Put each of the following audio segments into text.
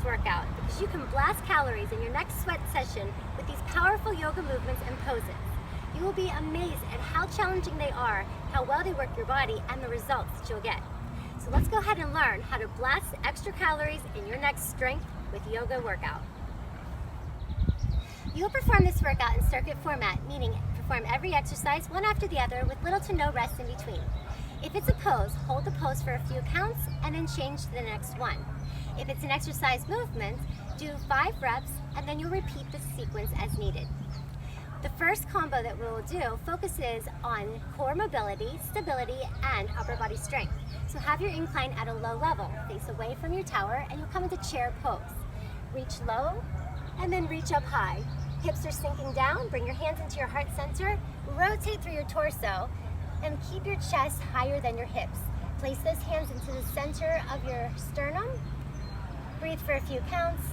workout because you can blast calories in your next sweat session with these powerful yoga movements and poses. You will be amazed at how challenging they are, how well they work your body, and the results that you'll get. So let's go ahead and learn how to blast extra calories in your next strength with yoga workout. You will perform this workout in circuit format, meaning perform every exercise one after the other with little to no rest in between. If it's a pose, hold the pose for a few counts and then change to the next one. If it's an exercise movement, do 5 reps and then you'll repeat the sequence as needed. The first combo that we will do focuses on core mobility, stability, and upper body strength. So have your incline at a low level, face away from your tower, and you'll come into chair pose. Reach low and then reach up high. Hips are sinking down, bring your hands into your heart center, rotate through your torso, and keep your chest higher than your hips. Place those hands into the center of your sternum. Breathe for a few counts,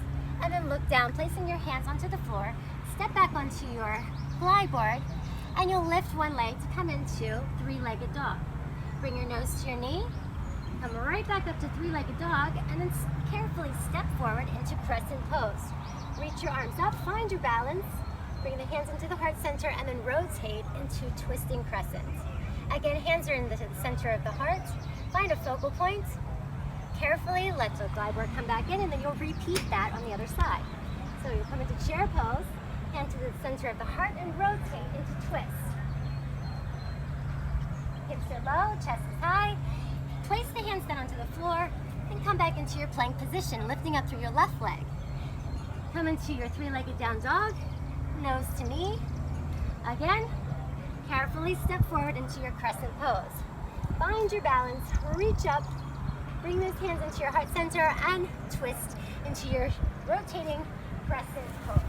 and then look down, placing your hands onto the floor. Step back onto your glide board, and you'll lift one leg to come into three-legged dog. Bring your nose to your knee, come right back up to three-legged dog, and then carefully step forward into crescent pose. Reach your arms up, find your balance, bring the hands into the heart center, and then rotate into twisting crescent. Again, hands are in the center of the heart. Find a focal point. Carefully let the glide board come back in, and then you'll repeat that on the other side. So you'll come into chair pose, hand to the center of the heart, and rotate into twist. Hips are low, chest is high. Place the hands down onto the floor, and come back into your plank position, lifting up through your left leg. Come into your three-legged down dog, nose to knee. Again, carefully step forward into your crescent pose. Find your balance, reach up, bring those hands into your heart center, and twist into your rotating crescent pose.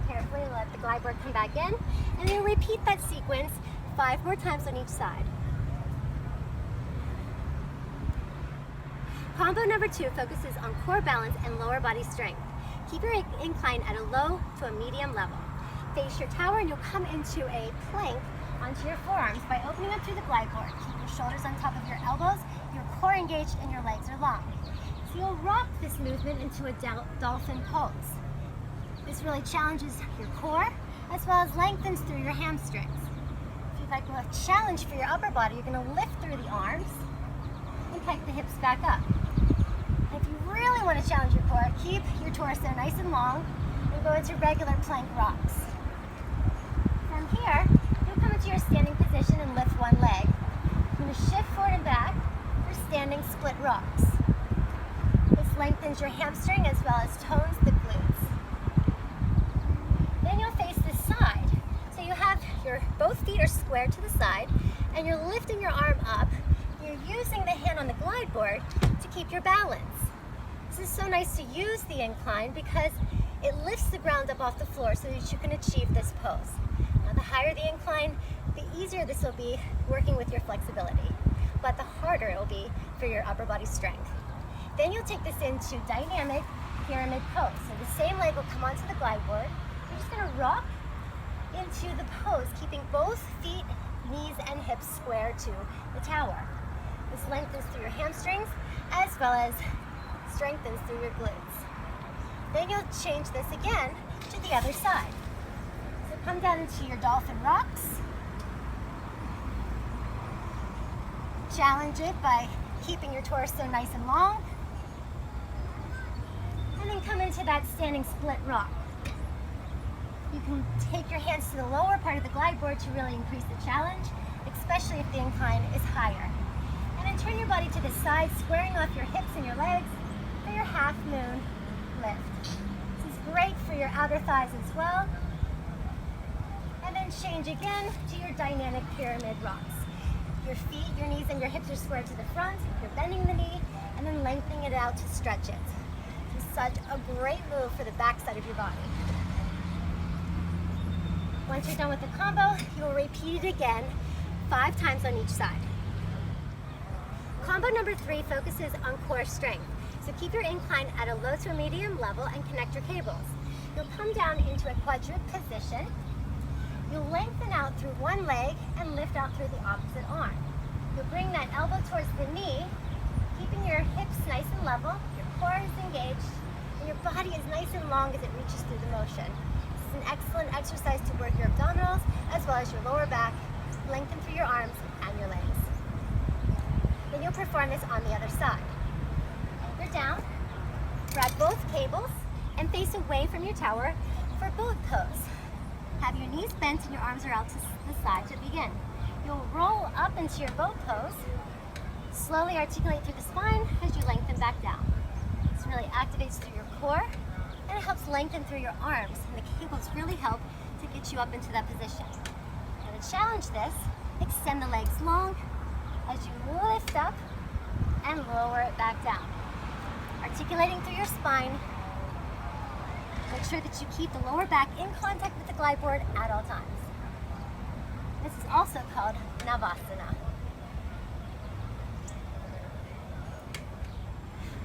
Carefully let the glide board come back in, and then repeat that sequence 5 more times on each side. Combo number 2 focuses on core balance and lower body strength. Keep your incline at a low to a medium level. Face your tower, and you'll come into a plank onto your forearms by opening up through the glide board. Keep your shoulders on top of your elbows, your core engaged, and your legs are long. So you'll rock this movement into a dolphin pose. This really challenges your core as well as lengthens through your hamstrings. If you'd like a challenge for your upper body, you're going to lift through the arms and pike the hips back up. And if you really want to challenge your core, keep your torso nice and long and go into regular plank rocks. From here, you'll come into your standing position and lift one leg. You're going to shift forward and back for standing split rocks. This lengthens your hamstring as well as tones the glutes. Then you'll face this side. So you have both feet are square to the side, and you're lifting your arm up. You're using the hand on the glide board to keep your balance. This is so nice to use the incline because it lifts the ground up off the floor so that you can achieve this pose. Now, the higher the incline, the easier this will be working with your flexibility, but the harder it will be for your upper body strength. Then you'll take this into dynamic pyramid pose. So the same leg will come onto the glide board. You're just going to rock into the pose, keeping both feet, knees, and hips square to the tower. This lengthens through your hamstrings as well as strengthens through your glutes. Then you'll change this again to the other side. So come down into your dolphin rocks. Challenge it by keeping your torso nice and long. And then come into that standing split rock. You can take your hands to the lower part of the glide board to really increase the challenge, especially if the incline is higher. And then turn your body to the side, squaring off your hips and your legs for your half moon lift. This is great for your outer thighs as well. And then change again to your dynamic pyramid rocks. Your feet, your knees, and your hips are squared to the front. You're bending the knee and then lengthening it out to stretch it. This is such a great move for the back side of your body. Once you're done with the combo, you'll repeat it again 5 times on each side. Combo number 3 focuses on core strength. So keep your incline at a low to a medium level and connect your cables. You'll come down into a quadruped position. You'll lengthen out through one leg and lift out through the opposite arm. You'll bring that elbow towards the knee keeping your hips nice and level, your core is engaged, and your body is nice and long as it reaches through the motion. This is an excellent exercise to work your abdominals as well as your lower back, lengthen through your arms and your legs. Then you'll perform this on the other side. Anchor down, grab both cables, and face away from your tower for boat pose. Have your knees bent and your arms are out to the side to begin. You'll roll up into your boat pose. Slowly articulate through the spine as you lengthen back down. This really activates through your core and it helps lengthen through your arms. And the cables really help to get you up into that position. And to challenge this, extend the legs long as you lift up and lower it back down. Articulating through your spine. Make sure that you keep the lower back in contact with the glide board at all times. This is also called Navasana.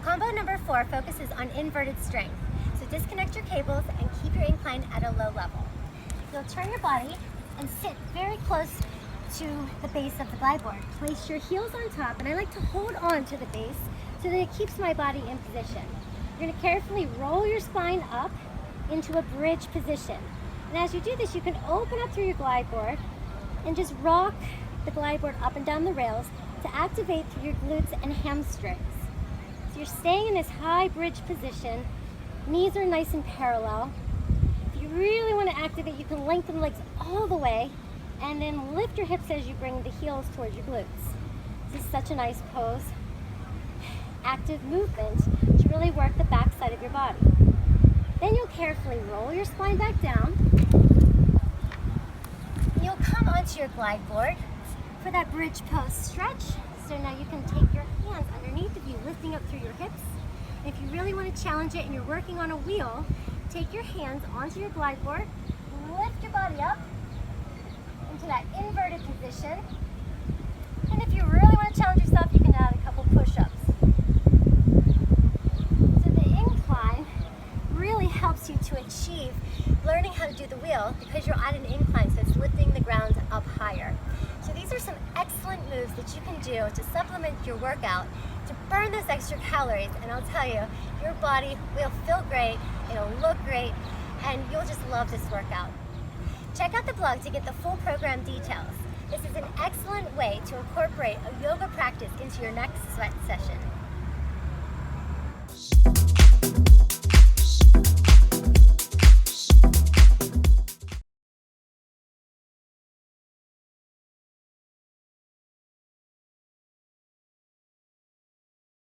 Combo number 4 focuses on inverted strength. So disconnect your cables and keep your incline at a low level. You'll turn your body and sit very close to the base of the glide board. Place your heels on top, and I like to hold on to the base so that it keeps my body in position. You're going to carefully roll your spine up into a bridge position. And as you do this, you can open up through your glide board and just rock the glide board up and down the rails to activate through your glutes and hamstrings. So you're staying in this high bridge position. Knees are nice and parallel. If you really want to activate, you can lengthen the legs all the way and then lift your hips as you bring the heels towards your glutes. This is such a nice pose. Active movement to really work the back side of your body. Then you'll carefully roll your spine back down. You'll come onto your glide board for that bridge pose stretch. So now you can take your hands underneath of you, lifting up through your hips. And if you really want to challenge it and you're working on a wheel, take your hands onto your glide board, lift your body up into that inverted position. And if you really want to challenge yourself, you can add a couple push-ups. So the incline really helps you to achieve learning how to do the wheel because you're at an incline, so it's lifting the ground up higher. So these are some excellent moves that you can do to supplement your workout to burn those extra calories, and I'll tell you, your body will feel great, it'll look great, and you'll just love this workout. Check out the blog to get the full program details. This is an excellent way to incorporate a yoga practice into your next sweat session.